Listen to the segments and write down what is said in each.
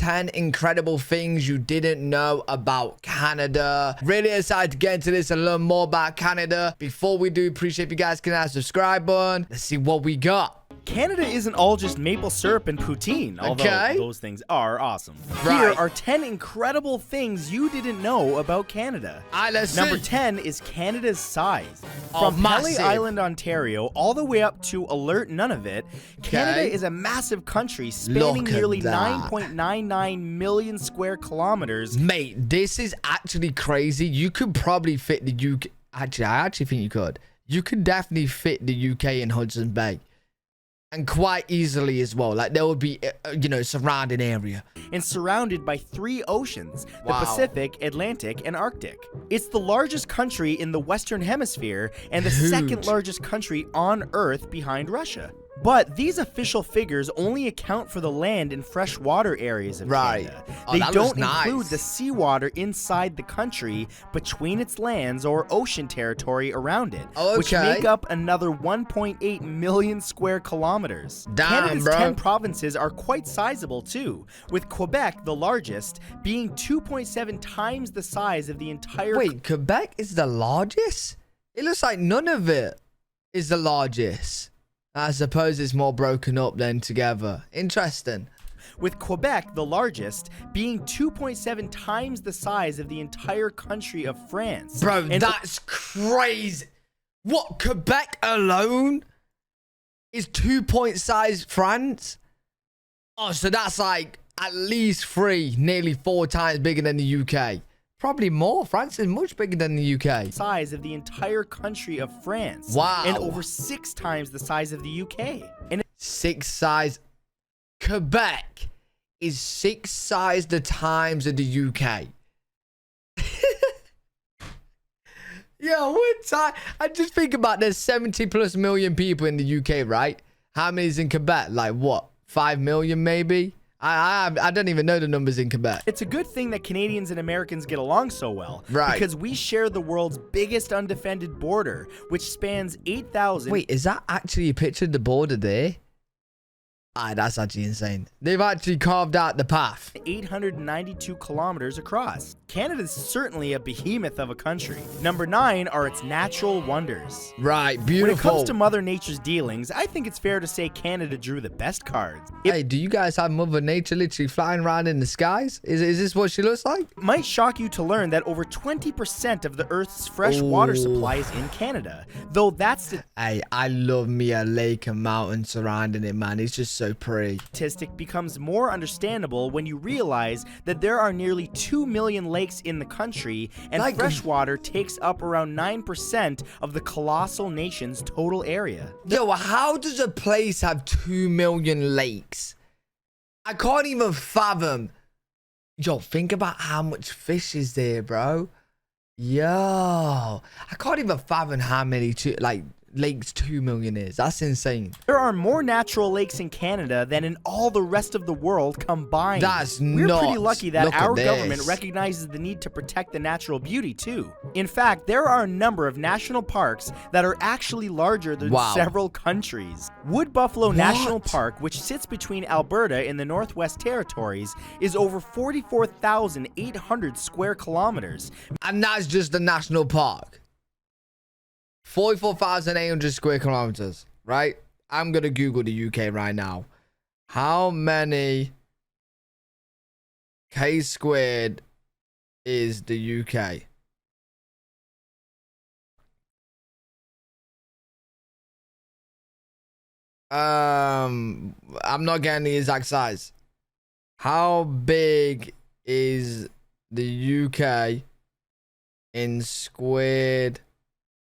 10 incredible things you didn't know about Canada. Really excited to get into this and learn more about Canada. Before we do, appreciate if you guys can hit that subscribe button. Let's see what we got. Canada isn't all just maple syrup and poutine, although those things are awesome. Right. Here are 10 incredible things you didn't know about Canada. Number 10 is Canada's size. From Pelly Island, Ontario, all the way up to Alert Nunavut, Canada is a massive country spanning nearly 9.99 million square kilometers. Mate, this is actually crazy. You could probably fit the UK. Actually, I actually think you could. You could definitely fit the UK in Hudson Bay. And quite easily as well. Like, there would be, surrounding area. And surrounded by 3 oceans, the Pacific, Atlantic, and Arctic. It's the largest country in the Western Hemisphere and the second largest country on Earth behind Russia. But these official figures only account for the land and freshwater areas of Canada. They don't include the seawater inside the country between its lands or ocean territory around it, which make up another 1.8 million square kilometers. Canada's 10 provinces are quite sizable too, with Quebec, the largest, being 2.7 times the size of the entire... Wait, Quebec is the largest? It looks like none of it is the largest. I suppose it's more broken up than together. Interesting. With Quebec, the largest, being 2.7 times the size of the entire country of France. Bro, that's crazy. What, Quebec alone is 2 point size France? Oh, so that's like at least 3, nearly 4 times bigger than the UK. Probably more. France is much bigger than the UK. Size of the entire country of France. Wow. And over 6 times the size of the UK. And 6 size. Quebec is 6 size the times of the UK. Yo, what time? I just think about there's 70 plus million people in the UK, right? How many is in Quebec? Like what? 5 million maybe? I don't even know the numbers in Quebec. It's a good thing that Canadians and Americans get along so well. Right. Because we share the world's biggest undefended border, which spans 8,000... Wait, is that actually a picture of the border there? That's actually insane. They've actually carved out the path. 892 kilometers across. Canada's certainly a behemoth of a country. Number 9 are its natural wonders. Right, beautiful. When it comes to Mother Nature's dealings, I think it's fair to say Canada drew the best cards. Hey, do you guys have Mother Nature literally flying around in the skies? Is this what she looks like? It might shock you to learn that over 20% of the Earth's fresh water supply is in Canada. Though that's the... Hey, I love me a lake and mountain surrounding it, man. It's just so pretty. Statistic becomes more understandable when you realize that there are nearly 2 million lakes in the country, and freshwater takes up around 9% of the colossal nation's total area. Yo, how does a place have 2 million lakes? I can't even fathom. Yo, think about how much fish is there, bro. Yo, I can't even fathom how many lakes 2 million is. That's insane. There are more natural lakes in Canada than in all the rest of the world combined. That's We're nuts. pretty lucky that our government recognizes the need to protect the natural beauty too. In fact, there are a number of national parks that are actually larger than several countries. Wood Buffalo National Park, which sits between Alberta and the Northwest Territories, is over 44,800 square kilometers. And that's just the national park. 44,800 square kilometers, right? I'm going to Google the UK right now. How many K squared is the UK? I'm not getting the exact size. How big is the UK in squared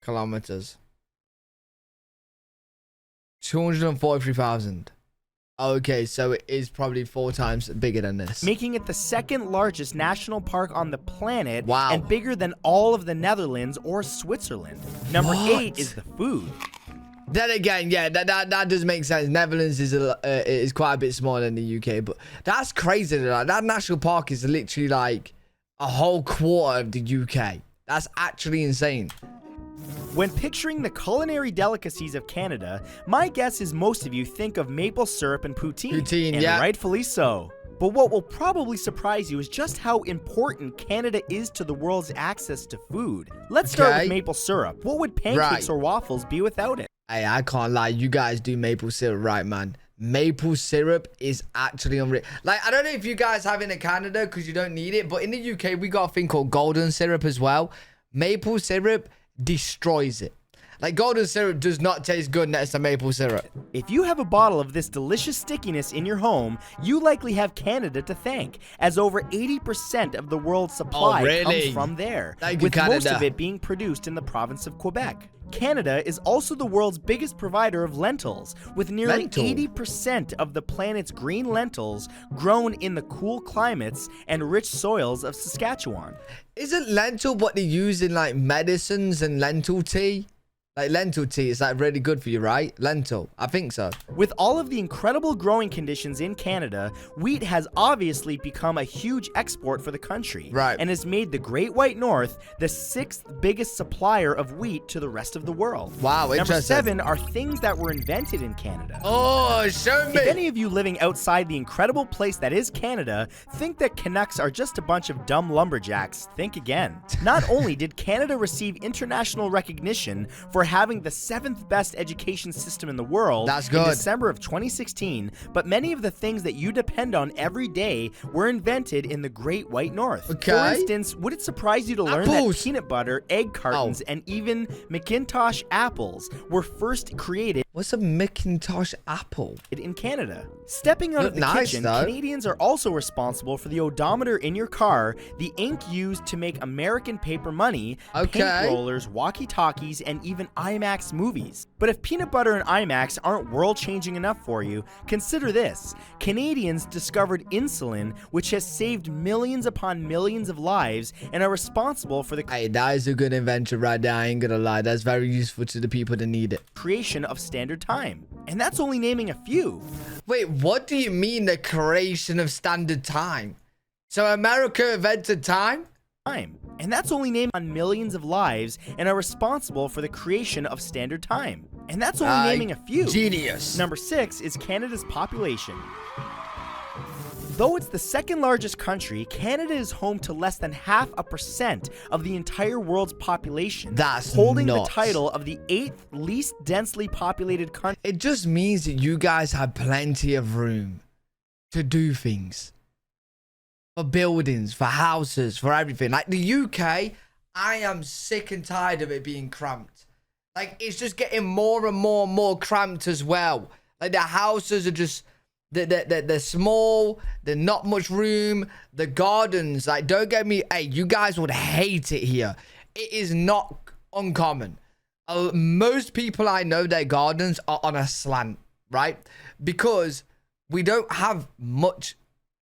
kilometers? 243,000. Okay, so it is probably 4 times bigger than this. Making it the second largest national park on the planet and bigger than all of the Netherlands or Switzerland. Number 8 is the food. Then again, yeah, that does make sense. Netherlands is quite a bit smaller than the UK, but that's crazy. That national park is literally like a whole quarter of the UK. That's actually insane. When picturing the culinary delicacies of Canada, my guess is most of you think of maple syrup and poutine, and rightfully so. But what will probably surprise you is just how important Canada is to the world's access to food. Let's start with maple syrup. What would pancakes or waffles be without it? Hey, I can't lie. You guys do maple syrup right, man. Maple syrup is actually unreal. Like, I don't know if you guys have it in Canada because you don't need it, but in the UK, we got a thing called golden syrup as well. Maple syrup destroys it. Like, golden syrup does not taste good next to maple syrup. If you have a bottle of this delicious stickiness in your home, you likely have Canada to thank, as over 80% of the world's supply comes from there, with most of it being produced in the province of Quebec. Canada is also the world's biggest provider of lentils, with nearly 80% of the planet's green lentils grown in the cool climates and rich soils of Saskatchewan. Isn't lentil what they use in, like, medicines and lentil tea? Like, lentil tea is, like, really good for you, right? Lentil. I think so. With all of the incredible growing conditions in Canada, wheat has obviously become a huge export for the country. Right. And has made the Great White North the 6th biggest supplier of wheat to the rest of the world. Wow, interesting. Number 7 are things that were invented in Canada. Oh, show me. If any of you living outside the incredible place that is Canada think that Canucks are just a bunch of dumb lumberjacks, think again. Not only did Canada receive international recognition for having the 7th best education system in the world in December of 2016, but many of the things that you depend on every day were invented in the Great White North. For instance, would it surprise you to learn that peanut butter, egg cartons, and even Macintosh apples were first created? What's a Macintosh apple? In Canada. Stepping out of the kitchen, Canadians are also responsible for the odometer in your car, the ink used to make American paper money, paint rollers, walkie-talkies, and even IMAX movies. But if peanut butter and IMAX aren't world-changing enough for you, consider this. Canadians discovered insulin, which has saved millions upon millions of lives and are responsible for the that is a good invention right there. I ain't gonna lie. That's very useful to the people that need it. Creation of standard time. And that's only naming a few. Wait, what do you mean the creation of standard time? So America invented time? And that's only named on millions of lives and are responsible for the creation of standard time. And that's only naming a few. Genius. Number 6 is Canada's population. Though it's the 2nd largest country, Canada is home to less than 0.5% of the entire world's population. That's holding nuts. the title of the 8th least densely populated country. It just means that you guys have plenty of room to do things. For buildings, for houses, for everything. Like the UK, I am sick and tired of it being cramped. Like, it's just getting more and more and more cramped as well. Like, the houses are just, they're small, there's not much room. The gardens, like, don't get me, hey, you guys would hate it here. It is not uncommon. Most people I know, their gardens are on a slant, right? Because we don't have much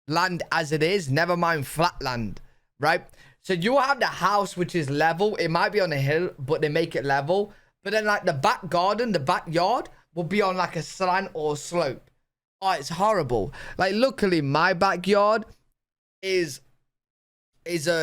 land as it is, never mind flat land, right? So you'll have the house which is level. It might be on a hill, but they make it level. But then, like, the back garden, the backyard will be on like a slant or slope. Oh, it's horrible. Like, luckily my backyard is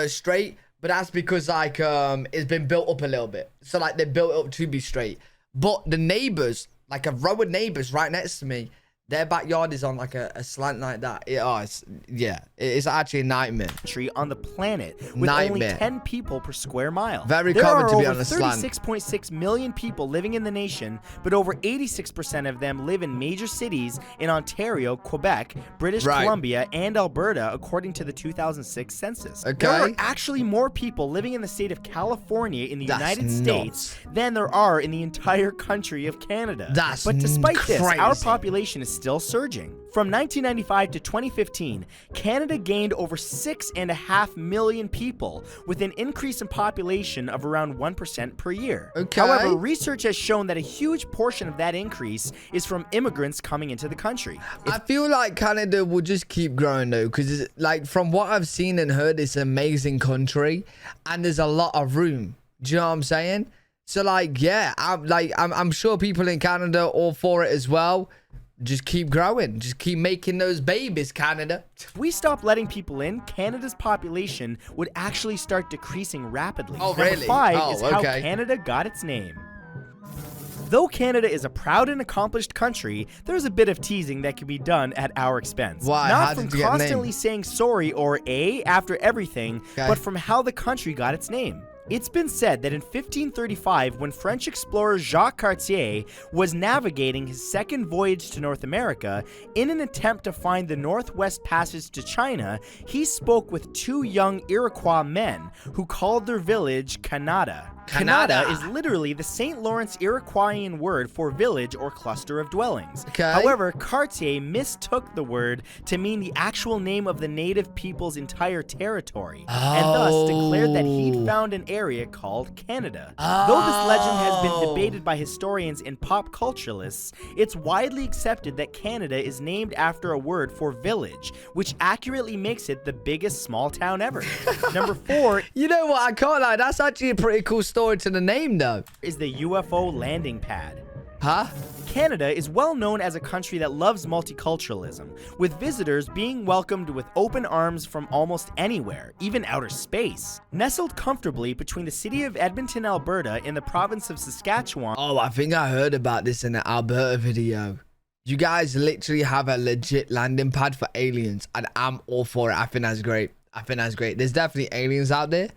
straight, but that's because, like, it's been built up a little bit. So, like, they built it up to be straight. But the neighbors, like a row of neighbors right next to me, their backyard is on like a slant like that. It's actually a nightmare. Country on the planet with only 10 people per square mile. Very common to be on a slant. There are over 36.6 million people living in the nation, but over 86% of them live in major cities in Ontario, Quebec, British Columbia, and Alberta, according to the 2006 census. There are actually more people living in the state of California in the United States than there are in the entire country of Canada. But despite this, our population is still surging. From 1995 to 2015, Canada gained over 6.5 million people, with an increase in population of around 1% per year. However, research has shown that a huge portion of that increase is from immigrants coming into the country. I feel like Canada will just keep growing though, because like from what I've seen and heard, it's an amazing country and there's a lot of room. Do you know what I'm saying? So like, yeah, I'm sure people in Canada are all for it as well. Just keep growing. Just keep making those babies, Canada. If we stop letting people in, Canada's population would actually start decreasing rapidly. Oh, really? Number 5 is how Canada got its name. Though Canada is a proud and accomplished country, there's a bit of teasing that can be done at our expense. Why? How Not from did you get a name? constantly saying sorry or after everything, Okay. but from how the country got its name. It's been said that in 1535, when French explorer Jacques Cartier was navigating his second voyage to North America, in an attempt to find the Northwest Passage to China, he spoke with two young Iroquois men who called their village Canada. Canada is literally the St. Lawrence Iroquoian word for village or cluster of dwellings. Okay. However, Cartier mistook the word to mean the actual name of the native people's entire territory, and thus declared that he'd found an area called Canada. Though this legend has been debated by historians and pop culturalists, it's widely accepted that Canada is named after a word for village, which accurately makes it the biggest small town ever. Number 4 You know what? I can't lie. That's actually a pretty cool story to the name, though. is the UFO landing pad. Huh? Canada is well known as a country that loves multiculturalism, with visitors being welcomed with open arms from almost anywhere, even outer space. Nestled comfortably between the city of Edmonton, Alberta, and the province of Saskatchewan. Oh, I think I heard about this in the Alberta video. You guys literally have a legit landing pad for aliens, and I'm all for it. I think that's great. I think that's great. There's definitely aliens out there.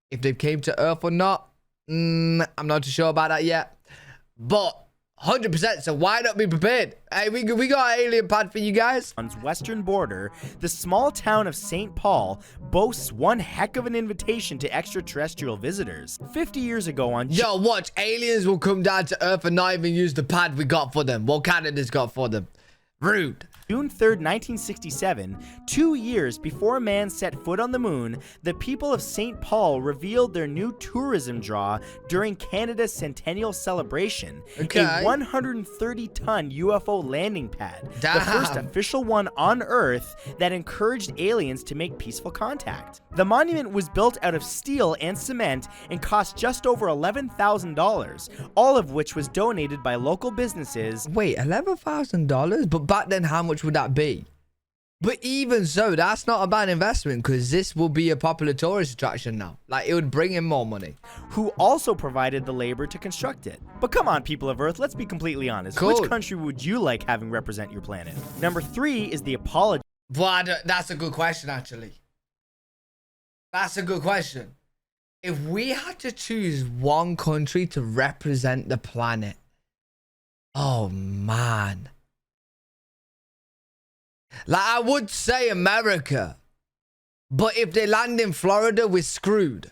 If they came to Earth or not, I'm not too sure about that yet. But 100%, so why not be prepared? Hey, we got an alien pad for you guys. On its western border, the small town of St. Paul boasts one heck of an invitation to extraterrestrial visitors. 50 years ago on Yo, watch. Aliens will come down to Earth and not even use the pad we got for them. What Canada's got for them. Rude. June 3rd, 1967, 2 years before man set foot on the moon, the people of St. Paul revealed their new tourism draw during Canada's centennial celebration, Okay. a 130-ton UFO landing pad, the Damn. first official one on Earth that encouraged aliens to make peaceful contact. The monument was built out of steel and cement and cost just over $11,000, all of which was donated by local businesses. Wait, $11,000? But back then, how much would that be? But even so, that's not a bad investment, because this will be a popular tourist attraction now. Like, it would bring in more money. Who also provided the labor to construct it. But come on, people of Earth, let's be completely honest. Cool. Which country would you like having represent your planet? Number 3 is the apology. Well, that's a good question, actually. That's a good question. If we had to choose one country to represent the planet, oh man. Like, I would say America, but if they land in Florida, we're screwed.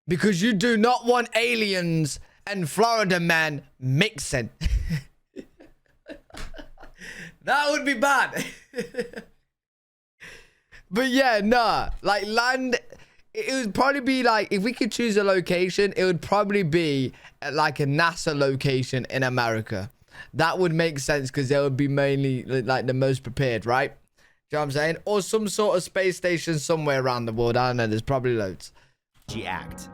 Because you do not want aliens and Florida man mixing. That would be bad. But yeah, nah. Like, land, it would probably be like, if we could choose a location, it would probably be at like a NASA location in America. That would make sense, because they would be mainly like the most prepared, right? Do you know what I'm saying? Or some sort of space station somewhere around the world. I don't know. There's probably loads. Act.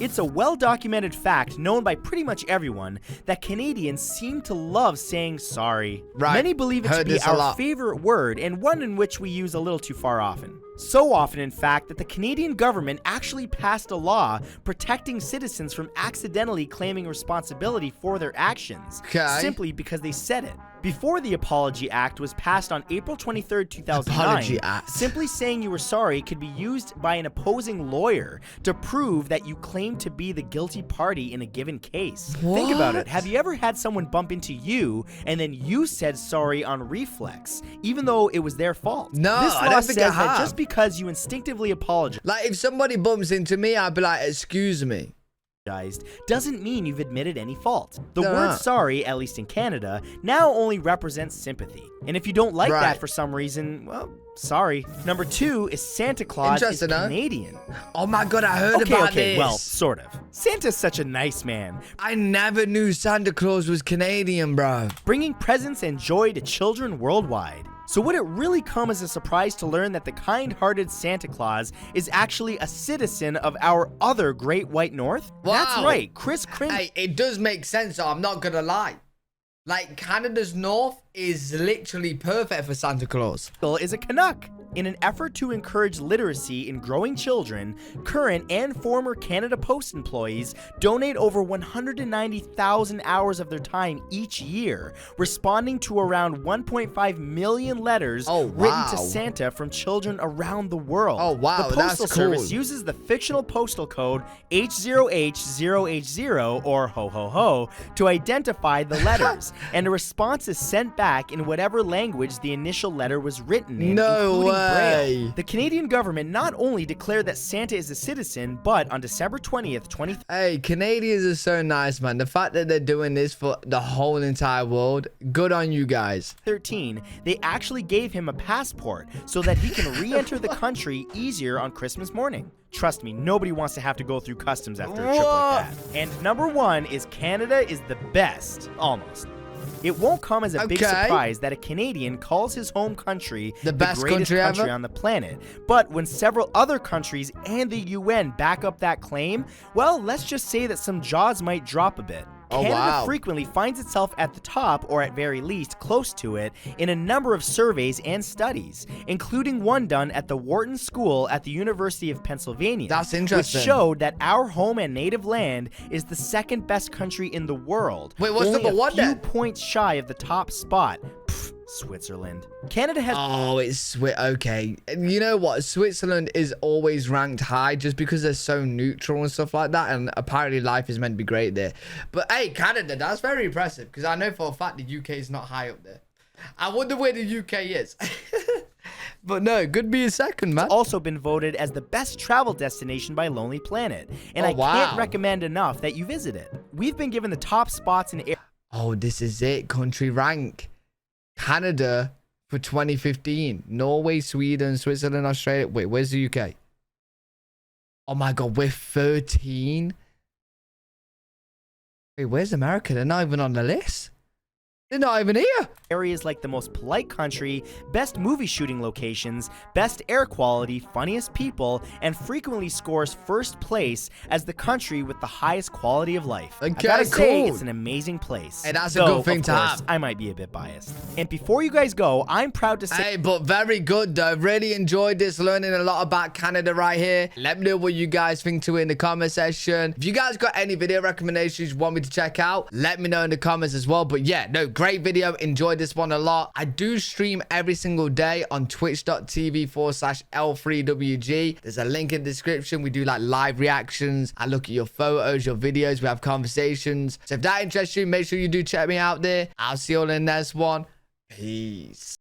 It's a well-documented fact known by pretty much everyone that Canadians seem to love saying sorry. Right. Many believe it to Heard be this a our lot. favorite word, and one in which we use a little too far often. So often, in fact, that the Canadian government actually passed a law protecting citizens from accidentally claiming responsibility for their actions, Okay. simply because they said it. Before the Apology Act was passed on April 23rd, 2009, Apology Act. simply saying you were sorry could be used by an opposing lawyer to prove that you claim to be the guilty party in a given case. Think about it. What? Have you ever had someone bump into you and then you said sorry on reflex, even though it was their fault? No, this I law don't think I says that have. just because you instinctively apologize Like, if somebody bumps into me, I'd be like, excuse me. doesn't mean you've admitted any fault. The No. word sorry, at least in Canada, now only represents sympathy. And if you don't like Right. that for some reason, well, sorry. Number 2 is Santa Claus is Interesting, huh? Canadian. Oh my God, I heard about Okay, this. well, sort of. Santa's such a nice man, I never knew Santa Claus was Canadian, bro. bringing presents and joy to children worldwide. So would it really come as a surprise to learn that the kind-hearted Santa Claus is actually a citizen of our other Great White North? That's Wow. right, Chris Kringle Hey, it does make sense, though. I'm not gonna lie. Like, Canada's north is literally perfect for Santa Claus. is a Canuck. In an effort to encourage literacy in growing children, current and former Canada Post employees donate over 190,000 hours of their time each year, responding to around 1.5 million letters written to Santa from children around the world. Oh, wow, the Postal that's cool. Service uses the fictional postal code H0H0H0, or ho ho ho, to identify the letters, and a response is sent back in whatever language the initial letter was written in, including Braille. The Canadian government not only declared that Santa is a citizen, but on December 20th, 2013, Hey, Canadians are so nice, man. The fact that they're doing this for the whole entire world, good on you guys. they actually gave him a passport so that he can re-enter the country easier on Christmas morning. Trust me, nobody wants to have to go through customs after a trip like that. And number 1 is Canada is the best, almost. It won't come as a big surprise that a Canadian calls his home country the best greatest country ever on the planet. But when several other countries and the UN back up that claim, well, let's just say that some jaws might drop a bit. Canada frequently finds itself at the top, or at very least close to it, in a number of surveys and studies, including one done at the Wharton School at the University of Pennsylvania. That's interesting. Which showed that our home and native land is the second best country in the world. Wait, what's number 1 then? A few points shy of the top spot. Switzerland. Canada has... Oh, it's okay. You know what? Switzerland is always ranked high just because they're so neutral and stuff like that. And apparently life is meant to be great there. But hey, Canada, that's very impressive. Because I know for a fact the UK is not high up there. I wonder where the UK is. But no, good being second, man. It's also been voted as the best travel destination by Lonely Planet. And I can't recommend enough that you visit it. We've been given the top spots in... Oh, this is it. Country rank. Canada for 2015. Norway, Sweden, Switzerland, Australia. Wait, where's the UK? Oh my God, we're 13. Wait, where's America? They're not even on the list. They're not even here. Areas like the most polite country, best movie shooting locations, best air quality, funniest people, and frequently scores first place as the country with the highest quality of life. Okay, I gotta cool. say, it's an amazing place. And that's a good thing to have. I might be a bit biased. And before you guys go, I'm proud to say... Hey, but very good though. Really enjoyed this, learning a lot about Canada right here. Let me know what you guys think too in the comment section. If you guys got any video recommendations you want me to check out, let me know in the comments as well. But yeah, no, great video. Enjoyed this one a lot. I do stream every single day on twitch.tv/L3WG. There's a link in the description. We do like live reactions. I look at your photos, your videos. We have conversations. So if that interests you, make sure you do check me out there. I'll see you all in the next one. Peace.